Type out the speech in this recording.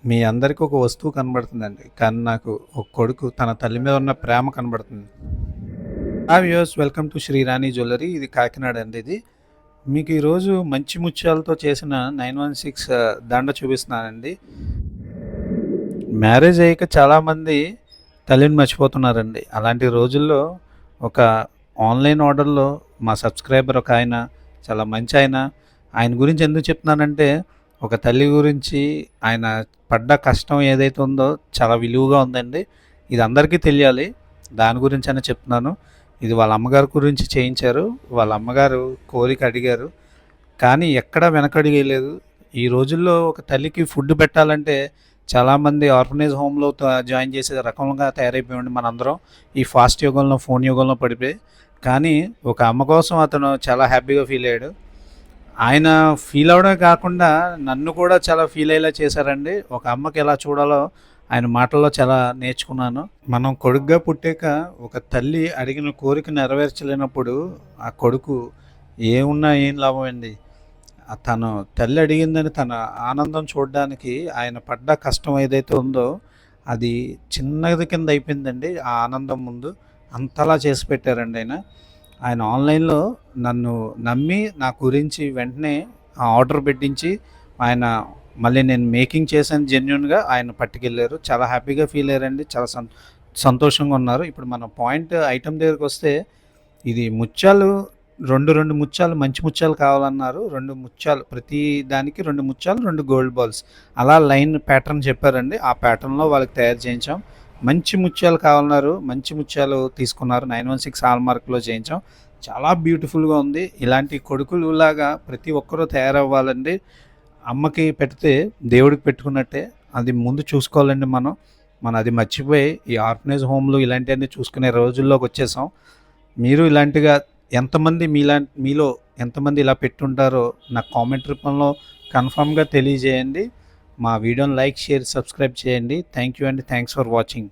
మీ అందరికీ ఒక వస్తువు కనబడుతుందండి. కానీ నాకు ఒక కొడుకు తన తల్లి మీద ఉన్న ప్రేమ కనబడుతుంది. Hi viewers, welcome to Srirani jewellery. ఇది కాకినాడ అండి. ఇది మీకు ఈరోజు మంచి ముత్యాలతో చేసిన 916 దండ చూపిస్తున్నానండి. మ్యారేజ్ అయ్యాక చాలామంది తల్లిని మర్చిపోతున్నారండి. అలాంటి రోజుల్లో ఒక ఆన్లైన్ ఆర్డర్‌లో మా సబ్స్క్రైబర్ ఒక ఆయన, చాలా మంచి ఆయన. ఆయన గురించి ఎందుకు చెప్తున్నానంటే, ఒక తల్లి గురించి ఆయన పడ్డ కష్టం ఏదైతే ఉందో చాలా విలువగా ఉందండి. ఇది అందరికీ తెలియాలి. దాని గురించనే చెప్తున్నాను. ఇది వాళ్ళ అమ్మగారి గురించి చేయించారు. వాళ్ళ అమ్మగారు కోరిక అడిగారు. కానీ ఎక్కడా వెనకడుగేయలేదు. ఈ రోజుల్లో ఒక తల్లికి ఫుడ్ పెట్టాలంటే చాలామంది ఆర్ఫనేజ్ హోమ్‌లో జాయిన్ చేసే రకంగా తయారైపోయామండి మనందరం. ఈ ఫాస్ట్ యుగంలో, ఫోన్ యుగంలో పడిపోయి. కానీ ఒక అమ్మ కోసం అతను చాలా హ్యాపీగా ఫీల్ అయ్యాడు. ఆయన ఫీల్ అవ్వడమే కాకుండా నన్ను కూడా చాలా ఫీల్ అయ్యేలా చేశారండి. ఒక అమ్మకి ఎలా చూడాలో ఆయన మాటల్లో చాలా నేర్చుకున్నాను. మనం కొడుకుగా పుట్టాక ఒక తల్లి అడిగిన కోరిక నెరవేర్చలేనప్పుడు ఆ కొడుకు ఏమున్నా ఏం లాభం అండి. తను తల్లి అడిగిందని తన ఆనందం చూడడానికి ఆయన పడ్డ కష్టం ఏదైతే ఉందో అది చిన్నది కింద అయిపోయిందండి. ఆ ఆనందం ముందు అంతలా చేసి పెట్టారండి ఆయన. ఆయన ఆన్లైన్‌లో నన్ను నమ్మి నా గురించి వెంటనే ఆర్డర్ పెట్టించి ఆయన మళ్ళీ నేను మేకింగ్ చేశాను జెన్యూన్‌గా ఆయన పట్టుకెళ్లారు. చాలా హ్యాపీగా ఫీల్ అయ్యారండి. చాలా సంతోషంగా ఉన్నారు. ఇప్పుడు మన పాయింట్ ఐటెమ్ దగ్గరికొస్తే ఇది ముత్యాలు 2 ముత్యాలు మంచి ముత్యాలు కావాలన్నారు. 2 ముత్యాలు ప్రతి దానికి 2 ముత్యాలు, 2 గోల్డ్ బాల్స్ అలా లైన్ ప్యాటర్న్ చెప్పారండి. ఆ ప్యాటర్న్‌లో వాళ్ళకి తయారు చేయించాం. మంచి ముత్యాలు కావాలన్నారు. మంచి ముత్యాలు తీసుకున్నారు. 916 హాల్మార్క్‌లో చేయించాం. చాలా బ్యూటిఫుల్‌గా ఉంది. ఇలాంటి కొడుకులులాగా ప్రతి ఒక్కరూ తయారవ్వాలండి. అమ్మకి పెడితే దేవుడికి పెట్టుకున్నట్టే. అది ముందు చూసుకోవాలండి మనం. మనం అది మర్చిపోయి ఈ ఆర్ఫనేజ్ హోమ్‌లు ఇలాంటివన్నీ చూసుకునే రోజుల్లోకి వచ్చేసాం. మీరు ఇలాంటిగా మీలో ఎంతమంది ఇలా పెట్టుంటారో నాకు కామెంట్ రూపంలో కన్ఫర్మ్‌గా తెలియజేయండి. మా వీడియోని లైక్, షేర్, సబ్స్క్రైబ్ చేయండి. థ్యాంక్ యూ అండి. Thanks for watching.